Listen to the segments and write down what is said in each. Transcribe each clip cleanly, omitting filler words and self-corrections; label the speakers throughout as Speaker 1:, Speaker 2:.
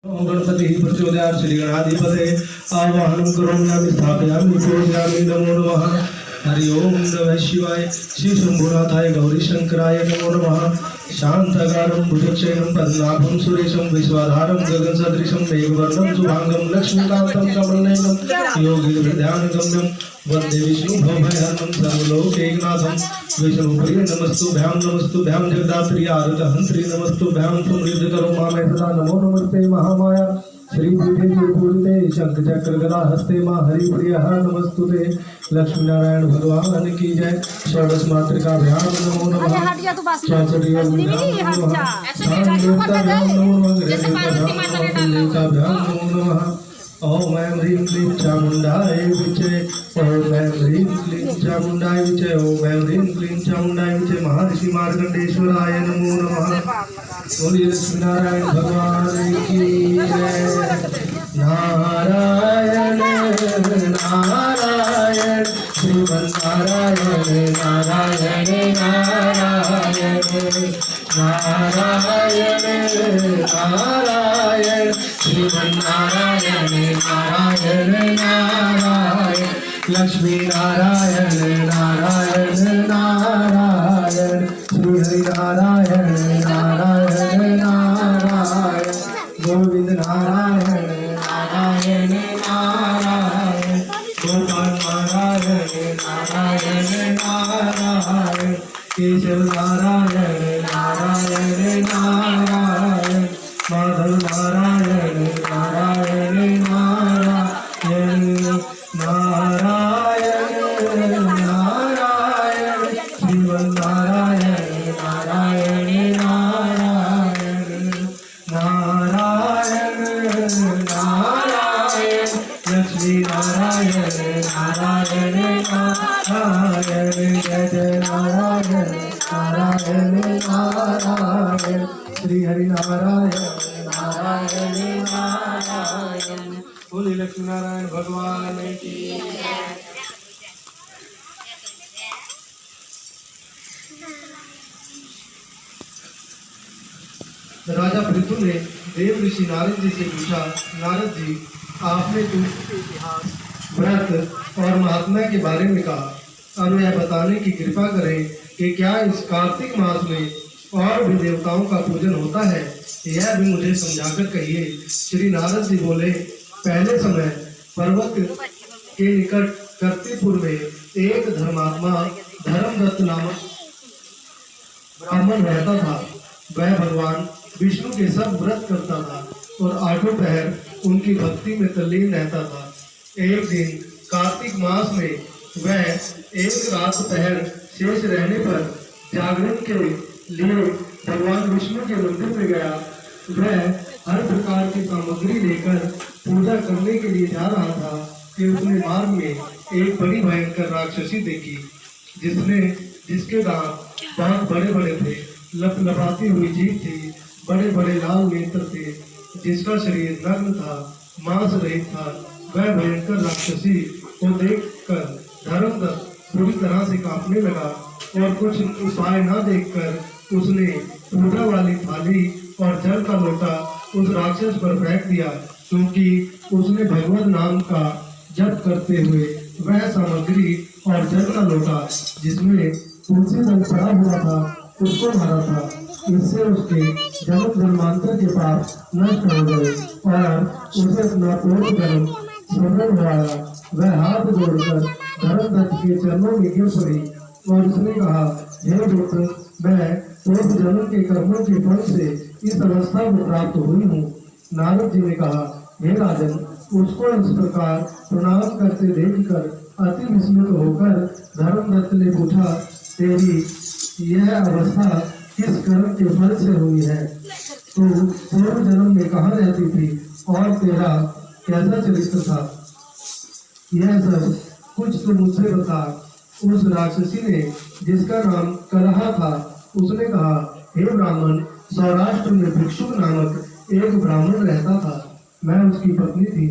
Speaker 1: ओम गणपति प्रचोदयात् श्री गणाधिपते आवाहनं करोम्यामि स्थापयामि पूजयामि नमो नमः। हरि ओम नमः शिवाय। श्री शंभुनाथाय गौरी शंकराय नमो नमः। शांताकारं भुजगशयनं पद्मनाभं सुरेशं विश्वाधारं गगनसदृशं मेघवर्णं शुभांगं लक्ष्मीकान्तं कमलनयनं योगिध्यानगम्यं वन्दे विष्णुं भवभयहरणं सर्वलोकैकनाथं विष्णुप्रिय नमस्तुभ्यां जगदात्री आरतहंत्री नमस्तुभ्यां समृद्धकरो मामे सदा नमो नमस्ते महामाया श्रीपीठे पूजिते शंखचक्र गदा हस्ते माँ हरिप्रिय नमस्तुते। लक्ष्मी नारायण भगवान की जय। षोडश मातृकाभ्यां नमो नमः। नमो नमः। ओम ऐं ह्रीं क्लीं चामुंडाय विचे। ओम ऐं ह्रीं क्लीं चामुंडाय विचे। ओम ऐं ह्रीं क्लीं चामुंडाय विचे। महर्षि मार्कंडेश्वराय नमो नमः। बोलिए लक्ष्मी नारायण भगवान की जय। नारायण नारायण श्रीमन्नारायण नारायण नारायण नारायण नारायण श्रीमन्नारायण नारायण नारायण लक्ष्मी नारायण नारायण नारायण श्री हरि नारायण नारायण नारायण गोविंद नारायण नारायण नारायण गोपाल नारायण नारायण नारायण केशव नारायण नारायण नारायण माधव नारायण नारायण नारायण नारायण नारायण श्रीमन्नारायण नारायण नारायण नारायण नारायण लक्ष्मी नारायण नारायण नारायण जय जय नारायण नारायण नारायण श्री हरि नारायण नारायण नारायण। बोले लक्ष्मी नारायण भगवान की। राजा पृथु ने देव ऋषि नारद जी से पूछा, नारद जी आपने तुलसी के इतिहास व्रत और महात्मा के बारे में कहा, अब यह बताने की कृपा करें कि क्या इस कार्तिक मास में और भी देवताओं का पूजन होता है, यह भी मुझे समझाकर कहिए। श्री नारद जी बोले, पहले समय पर्वत के निकट कर्तिपुर में एक धर्मात्मा धर्मदत्त नामक ब्राह्मण रहता था। वह भगवान विष्णु के सब व्रत करता था और आठों पहर उनकी भक्ति में तल्लीन रहता था। एक दिन कार्तिक मास में वह एक रात पहर शेष रहने पर जागरण के लिए भगवान विष्णु के मंदिर में गया। वह हर प्रकार की सामग्री लेकर पूजा करने के लिए जा रहा था कि उसने मार्ग में एक बड़ी भयंकर राक्षसी देखी, जिसके दांत बहुत बड़े बड़े थे, लपलपाती हुई जीभ थी, बड़े बड़े लाल नेत्र थे, जिसका शरीर नग्न था, मांस रहित था। वह भयंकर राक्षसी को देखकर धर्मदत्त पूरी तरह से कांपने लगा और कुछ उपाय न देखकर उसने पूजा वाली थाली और जल का लोटा उस राक्षस पर फेंक दिया, क्योंकि उसने भगवत नाम का जप करते हुए वह सामग्री और जल का लोटा जिसमें तुलसी दल पड़ा हुआ था उसको मारा था। इससे उसके जन्म जन्मांतर के पाप नष्ट हो गए और उसे अपना पूर्ण जन्म स्मरण हुआ। वह हाथ जोड़कर धर्मदत्त के चरणों में गिर पड़ी और उसने कहा, हे पुत्र, मैं पूर्व जन्म के कर्मों के फल से इस अवस्था को प्राप्त हुई हूँ। नारद जी ने कहा, हे राजन, उसको इस प्रकार प्रणाम करते देखकर अति विस्मित होकर धर्मदत्त ने पूछा, तेरी यह अवस्था किस कर्म के फल से हुई है? तू पूर्व जन्म में कहाँ रहती थी और तेरा कैसा चरित्र था? यह सब कुछ तो मुझसे बता। उस राक्षसी ने, जिसका नाम कलहा था, उसने कहा, हे ब्राह्मण, सौराष्ट्र में भिक्षुक नामक एक ब्राह्मण रहता था। मैं उसकी पत्नी थी।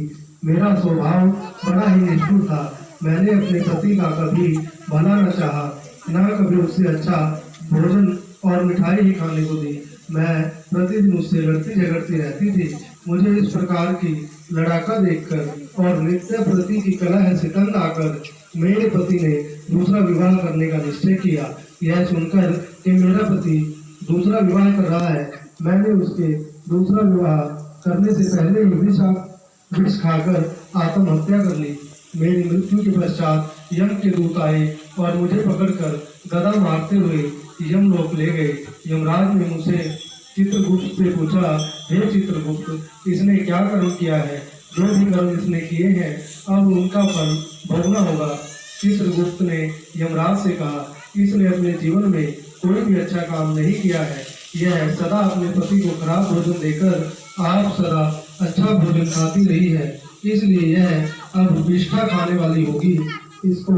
Speaker 1: मेरा स्वभाव बड़ा ही निष्ठुर था। मैंने अपने पति का कभी भला न चाहा, न कभी उससे अच्छा भोजन और मिठाई ही खाने को दी। मैं प्रतिदिन उससे लड़ती झगड़ती रहती थी। मुझे इस प्रकार की लड़ाका देखकर और नृत्य प्रति की कला से तंग आकर मेरे पति ने दूसरा विवाह करने का निश्चय किया। यह सुनकर कि मेरा पति दूसरा विवाह कर रहा है, मैंने उसके दूसरा विवाह करने से पहले ही विष खाकर आत्महत्या कर ली। मेरी मृत्यु के पश्चात यम के दूत आए और मुझे पकड़कर गदा मारते हुए यमलोक ले गए। यमराज ने मुझसे चित्रगुप्त से पूछा, हे चित्रगुप्त, इसने क्या कर्म किया है? जो भी कर्म इसने किए हैं अब उनका फल भोगना होगा। चित्रगुप्त ने यमराज से कहा, इसने अपने जीवन में कोई भी अच्छा काम नहीं किया है। यह सदा अपने पति को खराब भोजन देकर आप सदा अच्छा भोजन खाती रही है, इसलिए यह अब विष्ठा खाने वाली होगी। इसको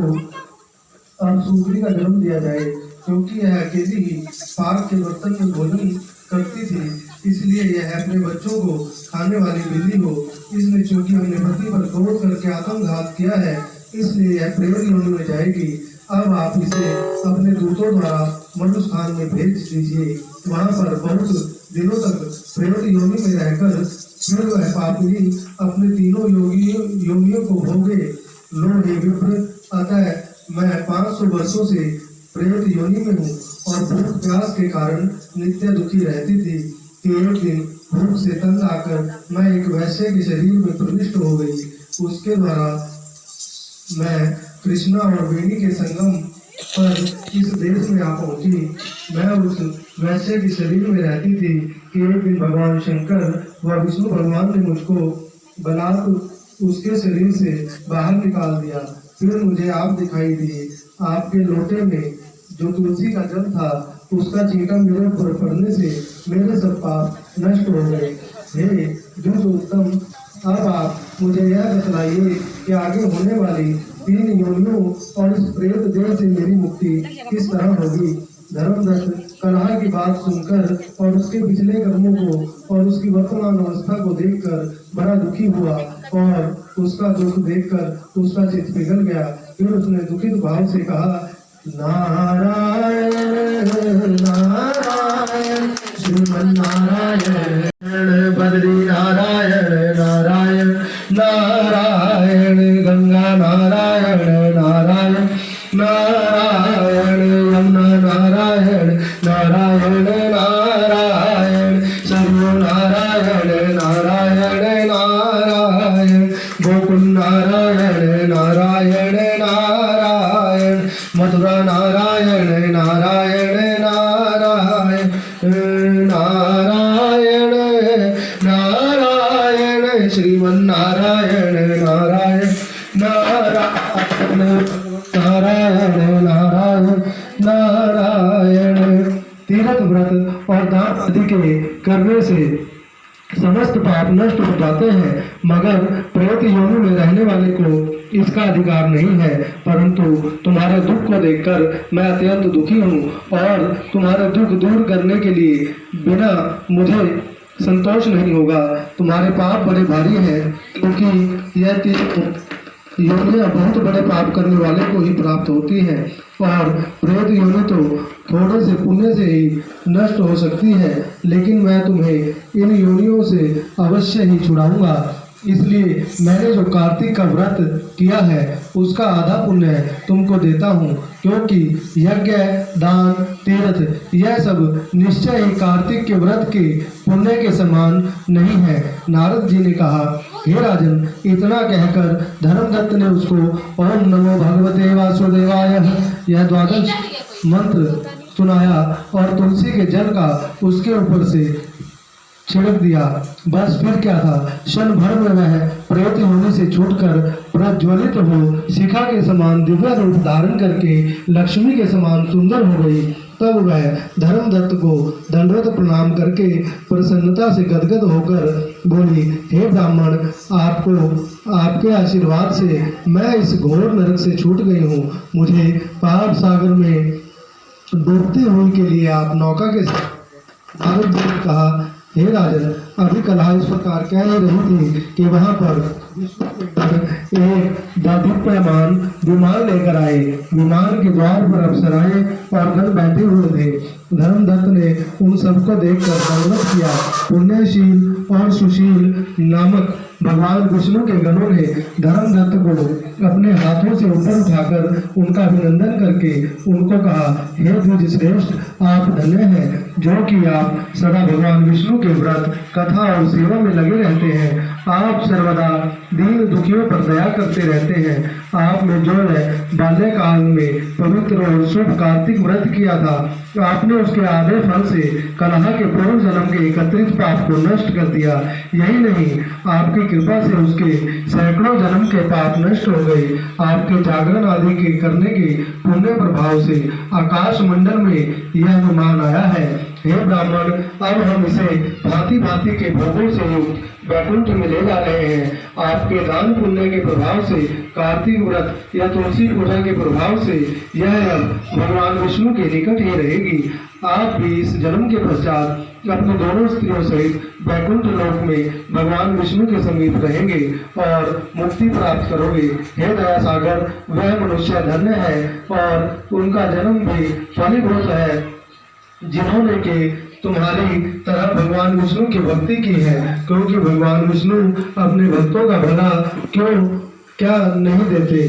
Speaker 1: अब सूकरी का जन्म दिया जाए, क्योंकि यह अकेली ही पाक के बर्तन में भोजन करती थी, इसलिए यह अपने बच्चों को खाने वाली बिल्ली हो। इसने चूंकि अपने पति पर क्रोध करके आत्मघात किया है, इसलिए यह प्रेत योनि में जाएगी। अब आप इसे अपने दूतों द्वारा मनुष्य खान में भेज दीजिए। वहाँ पर बहुत दिनों तक प्रेत योनि में रहकर फिर वह पापी अपने तीनों योनियों को भोगे। लो हे विप्र, अतः मैं 500 वर्षों से प्रेत योनि में हूँ और भूख प्यास के कारण नित्य दुखी रहती थी कि एक दिन भूख से तंग आकर मैं एक वैश्य के शरीर में प्रविष्ट हो गई। उसके द्वारा मैं कृष्णा और वेणी के संगम पर इस देश में आ पहुंची। मैं उस वैश्य के शरीर में रहती थी कि एक दिन भगवान शंकर व विष्णु भगवान ने मुझको बलात् उसके शरीर से बाहर निकाल दिया। फिर मुझे आप दिखाई दिए। आपके लोटे में जो तुलसी का जल था उसका छींटा मेरे ऊपर पड़ने से मेरे सब पाप नष्ट हो गए। हे जो उत्तम, अब आप मुझे यह बतलाइए कि आगे होने वाली 3 योनियों और इस प्रेत देह से मेरी मुक्ति किस तरह होगी। धर्मदत्त कलह की बात सुनकर और उसके पिछले कर्मों को और उसकी वर्तमान अवस्था को देखकर बड़ा दुखी हुआ और उसका दुख देखकर उसका चित्त पिघल गया। फिर उसने दुखित भाव से कहा, नारायण नारायण श्रीमन नारायण बद्री नारायण नारायण नारायण गंगा नारायण नारायण नारायण यमुना नारायण नारायण नारायण सर्व नारायण नारायण नारायण गोकुल नारायण नारायण नारायण मथुरा नारायण नारायण नारायण नारायण नारायण श्रीमन नारायण नारायण नारायण नारायण नारायण नारायण। तीर्थ व्रत और दान आदि के करने से समस्त पाप नष्ट हो जाते हैं, मगर प्रेत योनि में रहने वाले को इसका अधिकार नहीं है। परंतु तुम्हारे दुख को देखकर मैं अत्यंत दुखी हूँ और तुम्हारे दुख दूर करने के लिए बिना मुझे संतोष नहीं होगा। तुम्हारे पाप बड़े भारी हैं, क्योंकि यह 3 योनियां बहुत बड़े पाप करने वाले को ही प्राप्त होती हैं और प्रेत योनि तो थोड़े से पुण्य से ही नष्ट हो सकती है। लेकिन मैं तुम्हें इन योनियों से अवश्य ही छुड़ाऊंगा। इसलिए मैंने जो कार्तिक का व्रत किया है उसका आधा पुण्य तुमको देता हूँ, क्योंकि यज्ञ दान तीर्थ यह सब निश्चय ही कार्तिक के व्रत के पुण्य के समान नहीं है। नारद जी ने कहा, हे राजन, इतना कहकर धर्मदत्त ने उसको ओम नमो भगवते वासुदेवाय यह 12 मंत्र सुनाया और तुलसी के जल का उसके ऊपर से छिड़क दिया। बस फिर क्या था, क्षण भर में वह प्रेत योनि से छूटकर प्रज्वलित हो शिखा के समान दिव्य रूप धारण करके लक्ष्मी के समान सुंदर हो गई। तब वह धर्मदत्त को दंडवत प्रणाम करके प्रसन्नता से गदगद होकर बोली, हे ब्राह्मण, आपके आशीर्वाद से मैं इस घोर नरक से छूट गई हूँ। मुझे पाप सागर में डूबते हुए के लिए आप नौका के साथ। नारद जी ने कहा, हे राजन, अभी कलह इस प्रकार कह रही थी कि वहां पर एक दीप्यमान विमान लेकर आए। विमान के द्वार पर अप्सराएं और गण बैठे हुए थे। धर्मदत्त ने उन सबको देखकर दंडवत किया। पुण्यशील और सुशील नामक भगवान विष्णु के गणों ने धर्मदत्त को अपने हाथों से ऊपर उठाकर उनका अभिनंदन करके उनको कहा, हे द्विज श्रेष्ठ, आप धन्य हैं जो कि आप सदा भगवान विष्णु के व्रत, कथा और सेवा में लगे रहते हैं। आप सर्वदा दीन दुखियों पर दया करते रहते हैं। आप में जो है बाल्यकाल में पवित्र और शुभ कार्तिक व्रत किया था, आपने उसके आधे फल से कलह के पूर्व जन्म के एकत्रित पाप को नष्ट कर दिया। यही नहीं, आपकी कृपा से उसके सैकड़ों जन्म के पाप नष्ट हो गए। आपके जागरण आदि के करने के पुण्य प्रभाव से आकाश मंडल में यह विमान आया है। हे ब्राह्मण, अब हम इसे भांति भांति के भोगों से युक्त वैकुंठ में ले जा रहे हैं। आपके दान पुण्य के प्रभाव से, कार्तिक व्रत या तुलसी पूजा के प्रभाव से यह अब भगवान विष्णु के निकट ही रहेगी। आप भी इस जन्म के पश्चात अपने दोनों स्त्रियों सहित वैकुंठ लोक में भगवान विष्णु के समीप रहेंगे और मुक्ति प्राप्त करोगे। हे दया सागर, वह मनुष्य धन्य है और उनका जन्म भी फलीभूत है जिन्होंने के तुम्हारी तरह भगवान विष्णु की भक्ति की है, क्योंकि भगवान विष्णु अपने भक्तों का भला क्या नहीं देते,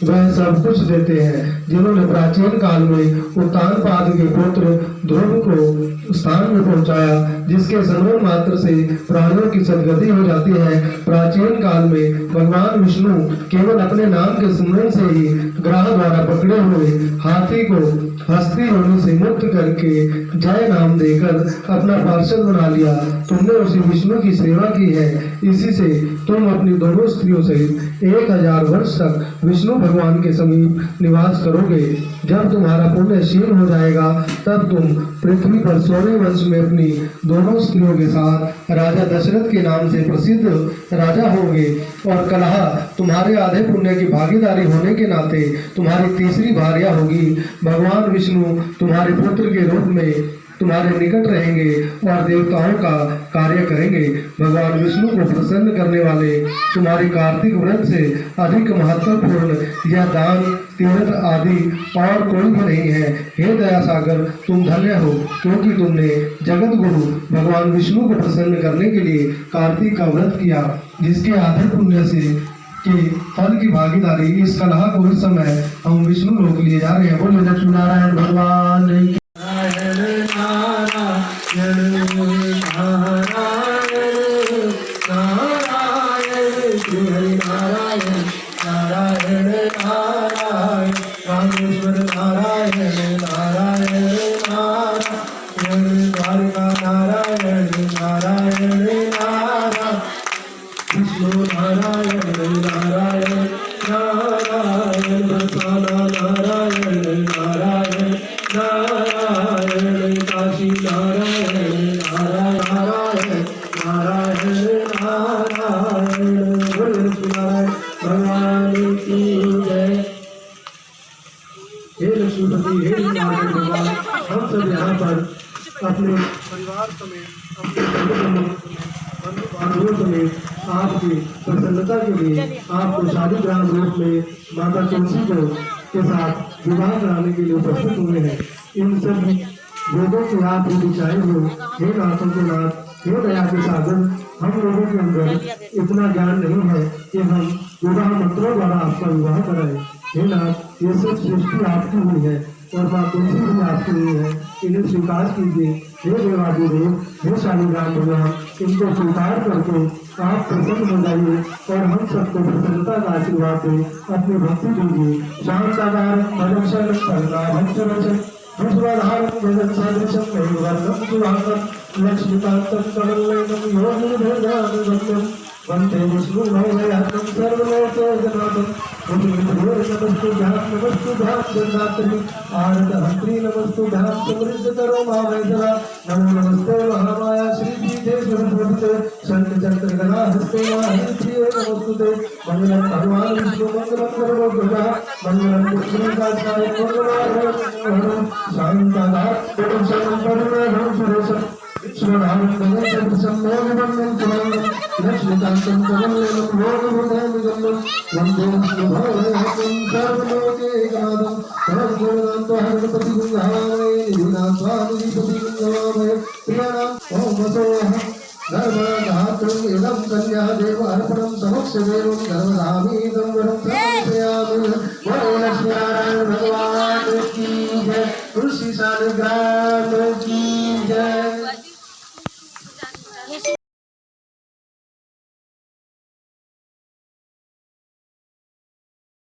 Speaker 1: वह सब कुछ देते हैं। जिन्होंने प्राचीन काल में उत्तानपाद के पुत्र ध्रुव को स्थान में पहुंचाया, जिसके स्मरण मात्र से प्राणियों की सदगति हो जाती है। प्राचीन काल में भगवान विष्णु केवल अपने नाम के स्मरण से ही ग्रह द्वारा पकड़े हुए हाथी को हस्ती होने से मुक्त करके जय नाम देकर अपना पार्षद बना लिया। तुमने उसी विष्णु की सेवा की है, इसी से तुम अपनी दोनों स्त्रियों सहित 1000 वर्ष तक विष्णु भगवान के समीप निवास करोगे। जब तुम्हारा पुण्य क्षीण हो जाएगा, तब तुम पृथ्वी पर सौर्य वंश में अपनी दोनों स्त्रियों के साथ राजा दशरथ के नाम से प्रसिद्ध राजा होंगे और कलह तुम्हारे आधे पुण्य की भागीदारी होने के नाते तुम्हारी तीसरी भार्या होगी। भगवान विष्णु तुम्हारे पुत्र के रूप में तुम्हारे निकट रहेंगे और देवताओं का कार्य करेंगे। भगवान विष्णु को प्रसन्न करने वाले तुम्हारी कार्तिक व्रत से अधिक महत्वपूर्ण यह दान, तीर्थ आदि और कोई भी नहीं है। हे दया सागर, तुम धन्य हो, क्योंकि तुमने जगत गुरु भगवान विष्णु को प्रसन्न करने के लिए कार्तिक का व्रत किया, जिसके आधे पुण्य से कि फल की भागीदारी इस कलह को इस समय हम विष्णु लोक लिए जा रहे हैं। बोले लक्ष्मी नारायण भगवान नारायण नारायण नारायण नारायण श्री हरि नारायण नारायण नारायण रामेश्वर नारायण नारायण नारायण द्वारका नारायण नारायण नारायण विष्णु नारायण नारायण नारायण बरसाना नारायण नारायण नारायण काशी नारायण नारायण नारायण नारायण नारायण भगवान की जय। हे लक्ष्मीपति, हे नारायण भगवान, हम सब यहाँ पर अपने परिवार समेत, अपने बंधु बांधवों समेत आपकी प्रसन्नता के लिए आपको शालीग्राम रूप में माता तुलसी को के साथ विवाह कराने के लिए उपस्थित हुए हैं। इन सब लोगों के आप भी चाहे हो। हे नाथों के नाथ, हे दया के सागर, हम लोगों के अंदर इतना ज्ञान नहीं है कि हम विवाह मंत्रों द्वारा आपका विवाह कराएं। हे नाथ, ये सब सृष्टि आपकी हुई है और माँ तुलसी भी आपकी हुई है, इन्हें स्वीकार कीजिए। हे देवादिदेव, हे शालीग्राम भगवान, इनको स्वीकार करके आप प्रसन्न हो जाइए और हम सबको प्रसन्नता का आशीर्वाद दें, अपनी भक्ति दीजिए। शांताकार भजन भक्तवचन भुजबलहारं भजन सदृशं नैवर्णं सुभागं लक्ष्मीकान्तं कमलनयनं योगिनिधेयानुगम्यं वन्दे विष्णुभवभयात्मं सर्वलोकजनाथं। नमस्तुभ्यां जगन्नाथि आनन्दहन्त्री नमस्तुभ्यां समृद्धतरो मामैसरा नमो नमस्ते महामाया श्रीपीठे सुरभूते शङ्खचक्रगदाहस्ते माहेन्द्रिये नमस्तुते। मङ्गलं भगवान् विष्णु मङ्गलं गरुडध्वजः मङ्गलं कृष्णकाचार्य मङ्गलाभरणं शान्तानां सुरेशं धर्मधातुं कन्या देव अर्पणं समक्ष देवं धर्मधामीदं वरं समर्पयामि। बोलो लक्ष्मी नारायण भगवान की जय, तुलसी सानिग्राम की जय।